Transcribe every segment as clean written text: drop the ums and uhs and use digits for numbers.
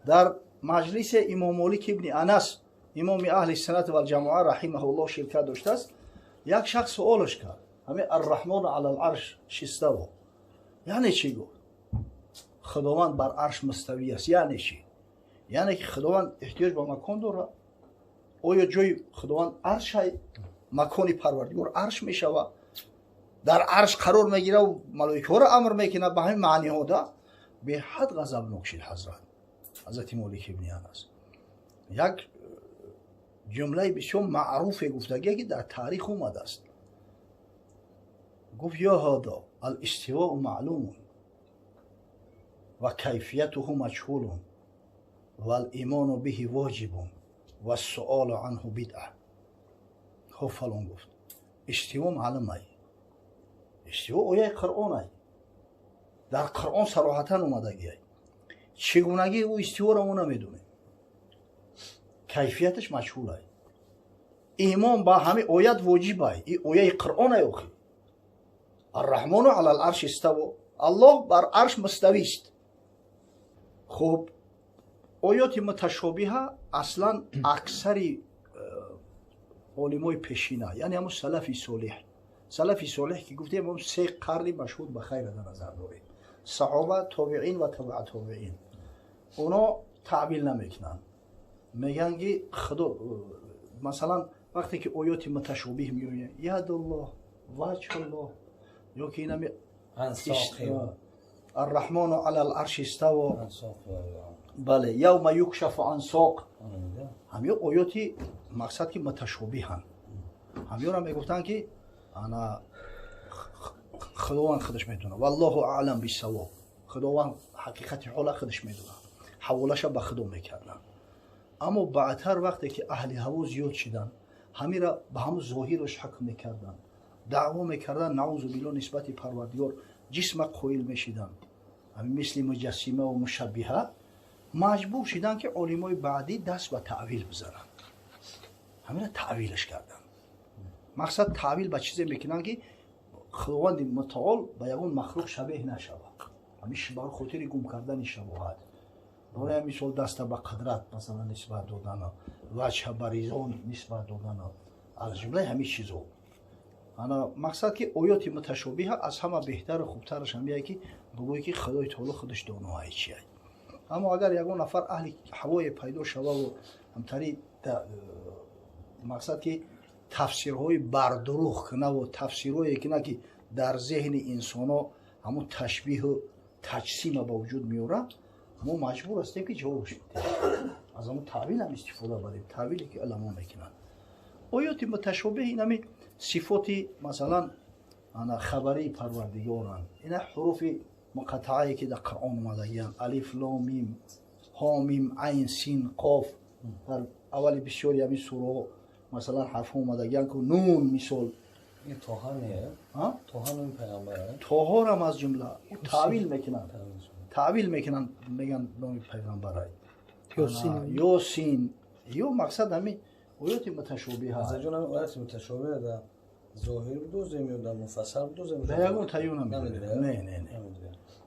در مجلس امام مالک ابن انس امام اهل سنت و الجماعه رحمه الله شرکت داشته است. یک شخص سوالش کرد همه الرحمن علی العرش استوا یعنی چی؟ گفت خداوند بر عرش مستوی است. یعنی چی؟ یعنی که خداوند احتیاج به مکان داره؟ آیا جای خداوند عرش های مکان پروردگار عرش می شود، در عرش قرار میگیره و ملائکه ها را امر میکنه؟ به همین معنی ها ده به حد غضبناک شد حضرت مالک ابن انس. یک جمله بسیار معروف گفتگی که در تاریخ اومده است. گفت یا هذا الاستواء معلوم و کیفیته مجهول و الایمان به واجب و السؤال عنه بدعه. خب فلان گفت استوا معلوم ای، استوا آیه قرآن ای، در قرآن صراحتا اومدگی ای، چگونگی او استوا را ما نمیدونیم، کیفیتش مجهول ای، ایمان با همه آیت واجب ای، این آیه قرآن ای. آخی الرحمن علی العرش استوا، الله بر عرش مستوی است. خب آیات متشابهه اصلا اکثر علمای پیشینه یعنی همون سلف صالح که گفتیم هم 3 قرن مشهود به خیر در نظر داریم، صحابه، تابعین و تبع تابعین. اونا تعبیل نمیکنن، میگن که خدا مثلا وقتی که آیات متشابه میگن ید الله، وجه الله، یا که اینم الرحمن علی العرش استوا، بله یوم یکشف عن ساق، همه آیاتی مقصد که متشابه هن. همه را میگفتن که انا خداوند خودش میدونه والله اعلم بالصواب، خداوند حقیقت حال خودش میدونه، حوالش به خدا میکردن. اما بعدتر وقتی که اهل هوا زیاد شدن همه را به هم ظاهرش حکم میکردن، دعوا میکردن نعوذ بالله نسبت پروردگار جسم قائل میشدن، همین مثل مجسمه و مشبهه. مجبور شدن که علمای بعدی دست به تعویل بزنن، همین تعویلش کردن. مقصد تعویل به چیزی میکنن که خداوند متعال به یگان مخلوق شبیه نشود، همیشه بر خاطر گم کردن شباهت. برای مثال دست به قدرت مثلا نسبت دادن، وجه به ریزان نسبت دادن، از جمله همین چیزا. انا مقصد که آیات متشابه از همه بهتر و خوبترش همیه که بگویی که خدای تعالی خودش دانای چیه. اما اگر یگان نفر اهل هوای پیدا شود و همطوری مقصد که تفسیرهای بردروغ کنه و تفسیرهایی کنه که در ذهن انسان ها همون تشبیه و تجسیم به وجود میاره، ما مجبور هستیم که جوابش بدیم، از همون تعویل هم استفاده بدیم، تعویلی که علما میکنن. آیات متشابه اینمی صفات مثلا خبری پروردگارن، اینا حروف مقطعه که در قرآن اومدگیان، الف لام میم ها میم عین سین قاف. در اول بسیاری همین سوره مثلا حرف اومدگیان که نون مثال این طه نیه؟ طه نون پیغمبره؟ طه هم از جمله تعویل میکنن میگن نام پیغمبره. یاسین یا مقصد همین آیات متشابه هست. از جون هم آیات متشابه در ظاهر بدوزه میاد، در مفصل بدوزه میاد. به یگان تایون هم میده. نه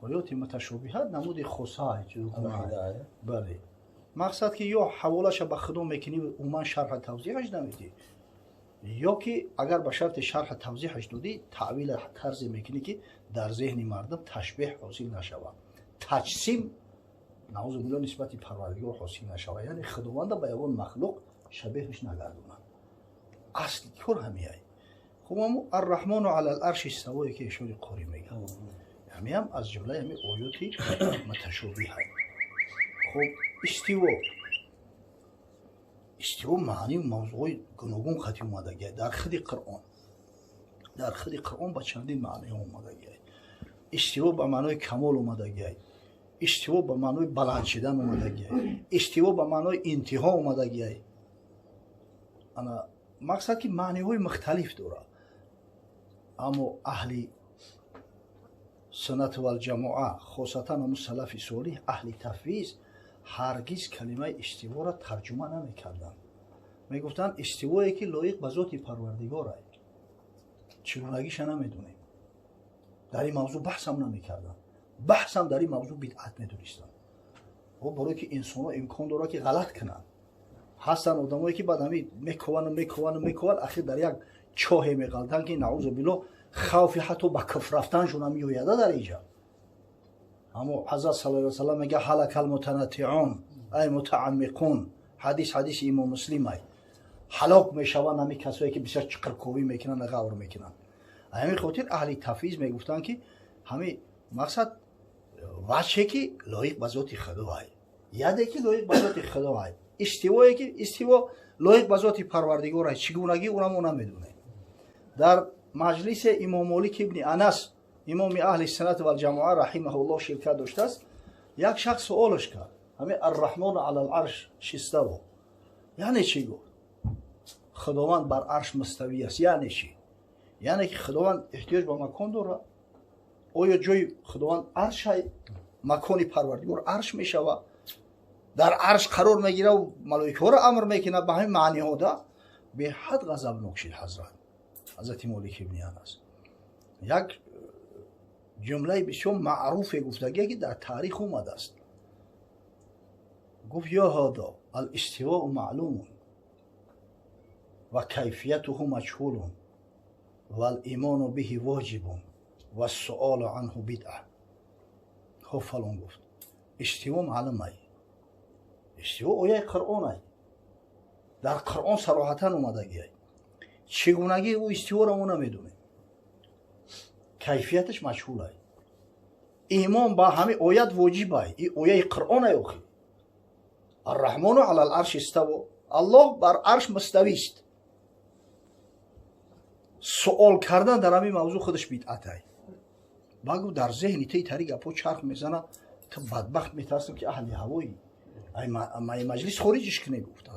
آیات متشابه نمود خصای چیزو بله. مقصد که یا حوالش به خدا میکنی و اومن شرح توضیحش نمیدی، یا که اگر به شرط شرح توضیحش دادی تعویل طرز میکنی که در ذهن مردم تشبیه حاصل نشود، تجسیم نعوذ بالله نسبت پروردگار حاصل نشود، یعنی خداوند به یگان مخلوق شبیهش نگردونن. اصل کار همیه. خب الرحمن علی العرش استوایی که اشاره قاری میگه همین هم از جمله همین آیاتی متشابه هست. خب استوا معنی موضوع گوناگون خطی اومدگی در خود قرآن با چندین معنی اومدگی. استوا به معنای کمال اومدگی، استوا به معنای بلند شدن اومدگی، استوا به معنای انتها اومدگی. انا مقصد که معنی های مختلف داره، اما اهل سنت و الجماعه خاصتا همون سلف صالح اهل تفویض هرگز کلمه استوا را ترجمه نمیکردن. میگفتن استوایی که لایق به ذات پروردگار است، چگونگیش نمیدونیم. در این موضوع بحث هم نمیکردن، بحث هم در این موضوع بدعت میدونستن. و برای که انسان امکان داره که غلط کنن. هستن آدمایی که بعد همین میکوان اخیر در یک چاه میغلطن که نعوذ بالله خوف حتی به کفر رفتنشون هم میآید در اینجا. اما حضرت صلی الله علیه و سلم میگه هلک المتنطعون ای متعمقون، حدیث امام مسلم ای هلاک میشوند همین کسایی که بسیار چقرکوبی میکنن غور میکنن. همین خاطر اهل تفویض میگفتن که همین مقصد وجهی که لایق به ذات خدا ای، یادی که لایق به ذات خدا ای، استوایی که استوا لایق به ذات پروردگار ای، چگونگی اونم نمیدونه. در مجلس امام مالک ابن انس امام اهل سنت و الجماعه رحمه الله شرکت داشته است. یک شخص سوالش کرد همین الرحمن علی العرش استوا یعنی چی؟ گفت خداوند بر عرش مستوی است. یعنی چی؟ یعنی که خداوند احتیاج به مکان داره؟ آیا جای خداوند عرش های مکانی پروردگار عرش می شود، در عرش قرار میگیره و ملائکه ها را امر میکنه؟ به همین معنی ها ده به حد غضبناک شد حضرت مالک ابن انس. یک جمله بسیار معروف گفتگی که در تاریخ اومده است. گفت یا هذا الاستواء معلوم و کیفیته مجهول و الایمان به واجب و السؤال عنه بدعه. خب فلان گفت استوا معلوم ای، استوا آیه قرآن ای، در قرآن صراحتا اومدگی ای، چگونگی او استوا را ما نمیدونه، کیفیتش مجهول ای، ایمان با همه آیت واجب ای، این آیه قرآن ای. اخی الرحمن علی العرش استوا، الله بر عرش مستوی است. سوال کردن در همین موضوع خودش بدعت ای. بگو در ذهن تی طریق اپو چرخ میزنه تو بدبخت میترسم که اهل هوایی ای مجلس خارجش کنه. گفت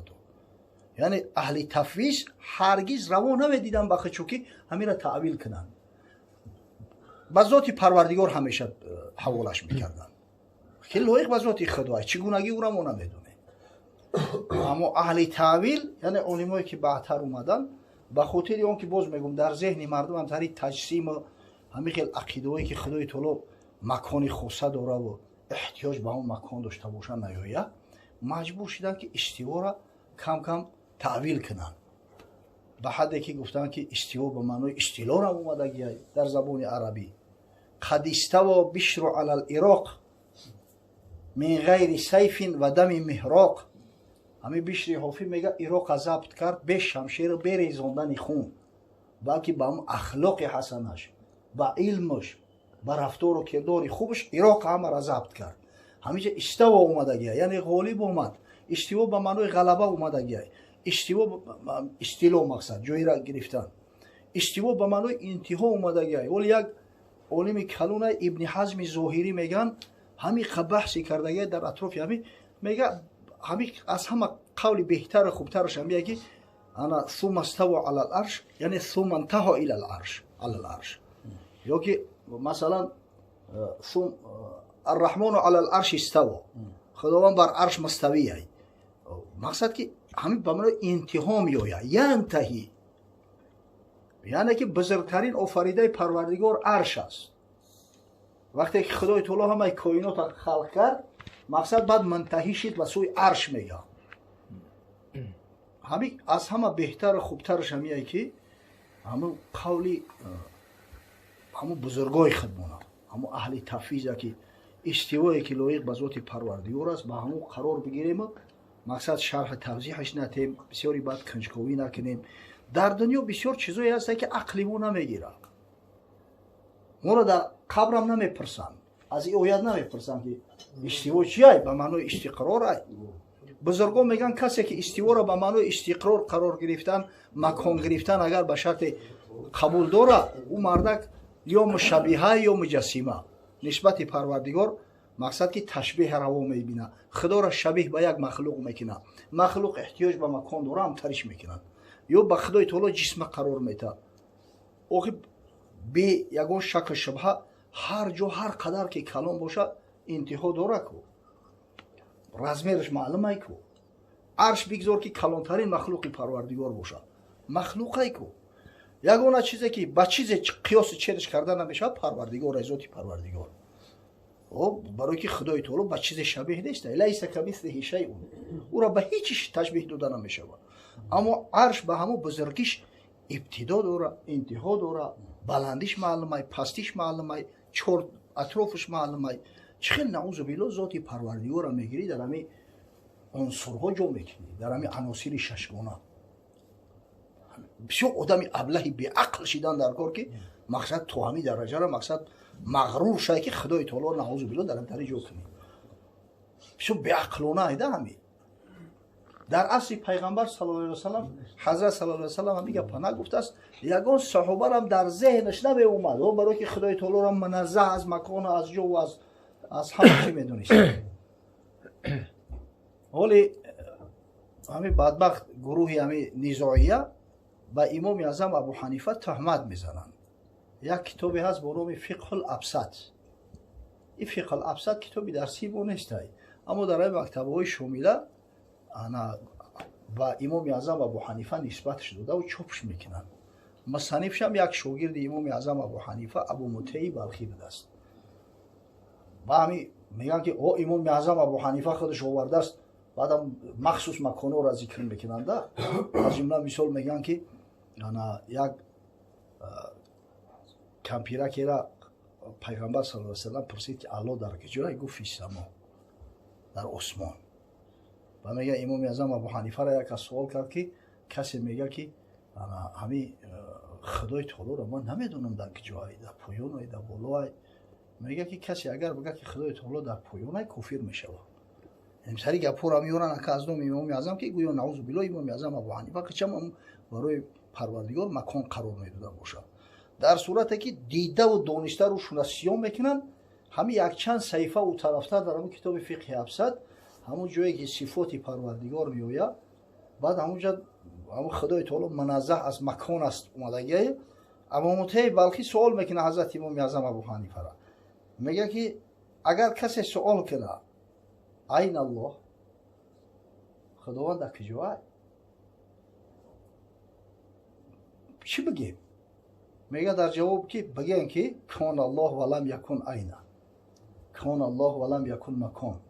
یعنی اهل تفویض هرگز روا نمیدیدن بخه چوکی همین را تعویل کنن، به ذات پروردگار همیشه حوالش میکردن که لایق به ذات خدا چگونگی او را ما نمیدونه. اما اهل تعویل یعنی علمایی که بعدتر اومدن به خاطر اون که باز میگم در ذهن مردم هم طریق تجسیم و همین خیلی عقیده‌ای که خدای تعالی مکانی خاصه داره و احتیاج به اون مکان داشته باشن نیاید، مجبور شدن که استوا را کم کم تعویل کنن. به حدی که گفتن که استوا به معنای استیلا هم اومدگی در زبان عربی. قد استوا بشر علی العراق من غیر سیف و دم محراق. همین بشر حافی میگه عراق ضبط کرد به شمشیر بریزاندن خون، بلکه با هم اخلاق حسنش، با علمش، با رفتار و کردار خوبش عراق همه را ضبط کرد. همیشه استوا اومدگی یعنی غالب اومد. استوا به معنای غلبه اومدگی، استوا استیلا مقصد جایی را گرفتن. استوا به معنای انتها اومدگی. ولی یک علم کلون ابن حزم ظاهری میگن همین بحثی کردگی در اطراف همین میگه همین از همه قول بهتر و خوبترش هم میگه انا ثم استوى على العرش یعنی ثم انتهى الى العرش على العرش، یا که مثلا ثم الرحمن على العرش استوى، خداوند بر عرش مستوی است. مقصد که همین به معنای انتها میآید، ینتهی، یعنی که بزرگترین آفریده پروردگار عرش است. وقتی که خدای تعالی همه کائنات خلق کرد مقصد بعد منتهی شد و سوی عرش میگه. همین از همه بهتر و خوبترش همیه که همون قولی همون بزرگای خدمونه، همون اهل تفویض که استوایی که لایق به ذات پروردگار است با همون قرار بگیریم. مقصد شرح توضیحش ندیم، بسیاری باید کنجکاوی نکنیم. در دنیا بسیار چیزایی هست که عقلی ما نمیگیره. ما را در قبرم نمیپرسن، از این آیت نمیپرسن که استوا چیه؟ به معنای استقرار است. بزرگان میگن کسی که استوا را به معنای استقرار قرار گرفتن، مکان گرفتن اگر به شرط قبول داره، او مردک یا مشبیه یا مجسمه نسبت پروردگار، مقصد که تشبیه روا میبینه، خدا را شبیه به یک مخلوق میکنه. مخلوق احتیاج به مکان داره هم ترش میکنن، یا به خدای تعالی جسم قرار میده. آخه به یگان شک شبهه هر جا هر قدر که کلام باشه انتها داره کو، رزمیرش معلومه کو. عرش بگذار که کلانترین مخلوق پروردگار باشه، مخلوقه کو. یگانه چیزی که با چیز قیاس چیرش کردن نمیشه پروردگار، ذات پروردگار. برای که خدای تعالی با چیز شبیه نیست. لیس کمثله شیء، او را به هیچ تشبیه داده نمیشه. اما عرش به همون بزرگیش ابتدا داره، انتها داره، بلندیش معلومه، پستیش معلومه، چرت اطرافش معلومه. چخیل نعوذ بالله ذاتی پروردگار را میگیری در همین عنصرها جا میکنی، در همین عناصر ششگانه. بسیار آدمی ابلهی بی عقل شدن در کار که مقصد تو همین درجه را مقصد مغرور شده که خدای تعالی نعوذ بالله در این طریق جا کنی. بسیار بی عقلانه ایده همین. در عصر پیغمبر صلی الله علیه و سلم حضرت صلی الله علیه و سلم هم میگه پناه گفته است یگان صحابه هم در ذهنش نمی اومد برای که خدای تعالی را منزه از مکان از جو و از همه چی میدونیست. ولی همین بدبخت گروهی همین نزاعیه با امام اعظم ابو حنیفه تهمت میزنن. یک کتابی هست با نام فقه الابسط. این فقه الابسط کتابی درسی نیست، اما در این مکتبه‌های شامله انا با امام اعظم ابو حنیفه نسبتش داده و چاپش میکنن. مصنفش هم یک شاگرد امام اعظم ابو حنیفه ابو مطیع بلخی بوده است. با همین میگن که او امام اعظم ابو حنیفه خودش آورده است، بعدم مخصوص مکان‌ها را ذکر میکنند. از جمله مثال میگن که انا یک کمپیرکی را پیغمبر صلی الله علیه و سلم پرسید که الله در کجای؟ گفت فی السما، در آسمان. و میگه امام اعظم ابو حنیفه را یک سوال کرد که کسی میگه که همین خدای تعالی را من نمیدونم در کجای، در پایان در بالا. میگه که کسی اگر بگه که خدای تعالی در پایان کافر میشه. این سری گپور هم میورن که از نام امام اعظم که گویا نعوذ بالله امام اعظم ابو حنیفه که چم برای پروردگار مکان قرار میداده باشه. در صورتی که دیده و دانسته رو شناسیان میکنن، همین یک چند صفحه او طرفتا در همون کتاب فقه ابسط همون جایی که صفات پروردگار میوید، بعد همونجا همون خدای تعالی منزه از مکان است اومدگی. ابو مطیع بلخی سوال میکنه حضرت امام اعظم ابو حنیفه را، میگه که اگر کسی سوال کنه این الله، خداوند در کجای، چی بگیم؟ میگه در جواب که بگین که کان الله ولم یکن عین، کان الله ولم یکن مکان.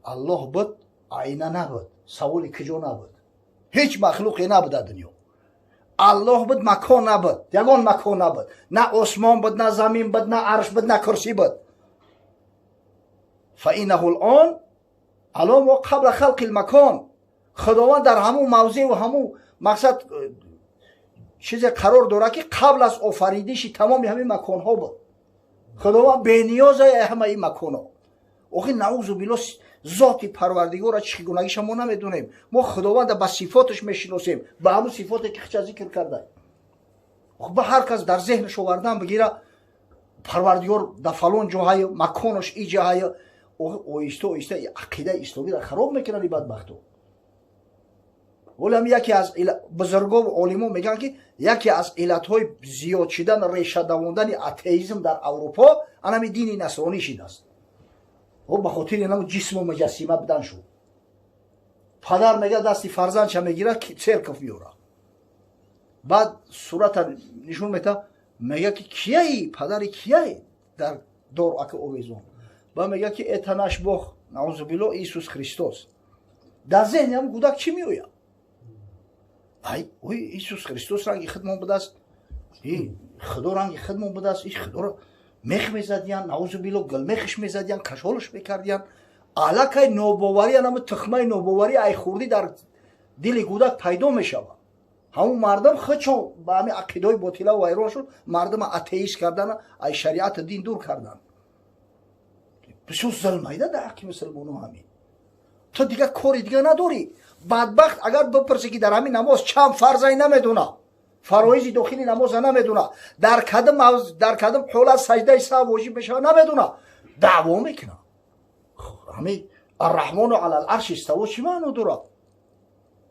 الله بود عینه نبود، سوال کجا نبود، هیچ مخلوقی نبود در دنیا. الله بود مکان نبود، یگان مکان نبود، نه آسمان بود، نه زمین بود، نه عرش بود، نه کرسی بود. فإنه الآن علام و قبل خلق المکان، خداوند در همون موضع و همون مقصد چیز قرار داره که قبل از آفریدش تمام همین مکان ها بود. خداوند به نیاز همه این مکان ها. آخه نعوذ بالله ذات پروردگار را چگونگیش ما نمیدونیم. ما خداوند به صفاتش میشناسیم، به همون صفاتی که خودش ذکر کرده. به هر کس در ذهنش آوردن بگیره پروردگار در فلان جای مکانش ای جای، اویسته عقیده اسلامی را خراب میکنن این بدبختو. ولی هم یکی از بزرگان و عالمان میگن که یکی از علتهای زیاد شدن ریشه دووندن اتئیسم در اروپا همین دین نصرانی شده است. و به خاطر اینم جسم و مجسمه بدن شد. پدر میگه دستی فرزند چه میگیره که سرکف میوره، بعد صورت نشون میده، میگه که کیه پدر کیه در دار اک اویزون، و میگه که اتناش بخ نعوذ بالله ایسوس خریستوس. در ذهن هم گودک چی میوید؟ اوی ایسوس خریستوس رنگی خدمون بده است، خدا رنگی خدمون بده است، خدا را میخ میزدیان، نعوذ بالله گلمیخش میزدیان، کشالش میکردیان. علاقه نوباوری هم تخمه نوباوری ای خوردی در دل گودک پیدا میشود. همون مردم خودشون با همین عقیده‌های باطله و ویران شد، مردم اتئیست کردن، ای شریعت دین دور کردن. بسیار ظلم ایده در حق مسلمانو همین. تو دیگه کاری دیگه نداری. بدبخت اگر بپرسی که در همین نماز چند فرضی نمیدونه، فرایض داخلی نماز نمیدونه، در کدام حالت سجده سهو واجب میشه نمیدونه، دعوا میکنه. همین الرحمن علی العرش استوى چی معنی داره؟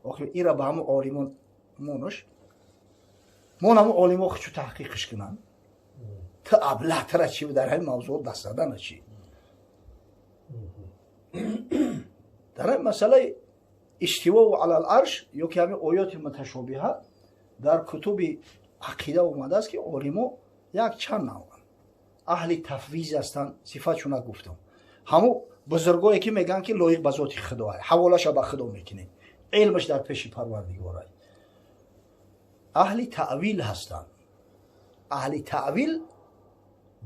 آخه این را به همون عالمان مونش همون عالمان خودشو تحقیقش کنن که ابله تر چی در همین موضوع دست دادن چی. در این مسئله استوا علی العرش یا که همین آیات متشابهه در کتب عقیده اومده است که عالمان یک چند نوعن. аҳли тафвиз ҳастанд, сифатшона гуфтам. ҳамо бузургое ки мегӯянд ки лоиқ ба зоти худо ай, ҳаволаша ба худо мекунем, илмаш дар пеши парвардигор ай. аҳли таъвил ҳастанд. аҳли таъвил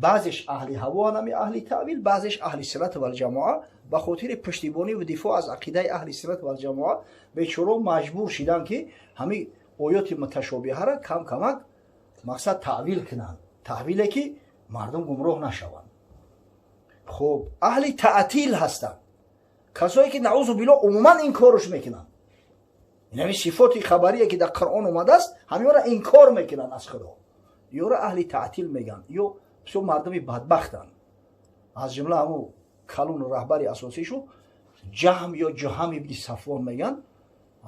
баъзеш аҳли ҳаво нами аҳли таъвил, баъзеш аҳли суннат вал ҷамоа ба хотири пуштибонӣ ва дифоъ аз ақидаи аҳли суннат вал ҷамоа бечоро маҷбур шиданд ки ҳамин оёти муташобиҳаро кам камак мақсад таъвил кунанд, таъвиле ки мардум гумроҳ нашаванд. хуб аҳли таътил ҳастанд, касое ки наъузу биллоҳ умуман инкорш мекунанд. инами сифоти хабарие ки дар Қуръон омадааст ҳамёнро инкор мекунанд аз худо. ёро аҳли таътил мегӯянд, ё бисёр мардуми бадбахтанд. аз ҷумла ҳамун калон раҳбари асосишу ҷаҳм ё ҷуҳам ибни сафвон мегӯянд,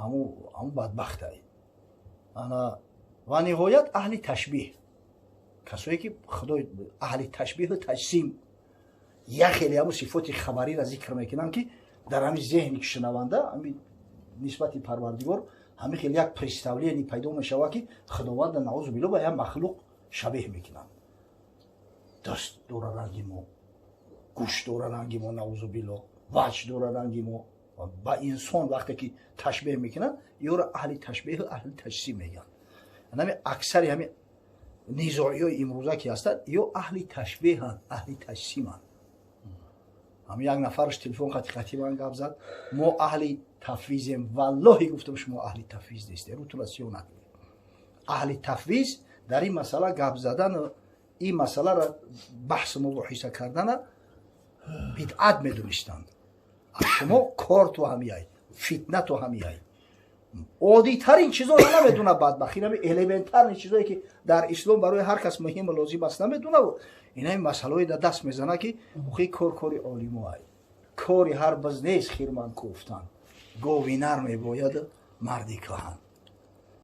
ҳамун бадбахтай. ва ниҳоят аҳли ташбиҳ, касое ки худои аҳли ташбиҳу таҷсим як хеле ҳамун сифоти хабариро зикр мекунанд ки дар ҳамин зеҳни шунаванда ҳамин нисбати парвардигор ҳамин хеле як представление пайдо мешавад ки худованда наъузу биллоҳ ба як махлуқ шабеҳ мекунанд. даст дора ранги мо, гӯш дора ранги мо, наъузу биллоҳ ваҷ дора ранги мо. ба инсон вақте ки ташбеҳ мекунанд, ёро аҳли ташбеҳу аҳли таҷсим мегӯянд. ҳамин аксари ҳамин низоиҳои имрӯза ки ҳастанд ё аҳли ташбеҳанд, аҳли таҷсиманд. ҳамин як нафараш телефон қати ман гап зад, мо аҳли тафвизем. валлоҳи гуфтам шумо аҳли тафвиз нестед, рӯтона сиёҳ накунед. аҳли тафвиз дар ин масъала гап задану ин масъаларо баҳсу мубоҳиса кардана бидъат медонистанд. шумо кор ту ҳамияй, фитна ту ҳамияй. оддитарин чизоро намедуна бадбахт, инами элементарни чизое ки дар ислом барои ҳар кас муҳиму лозим аст намедуна. инами масъалаҳое да даст мезана ки охи кор кори олимо ай. кори ҳар биз нест хирман куфтан, гови нар мебояд марди каҳан.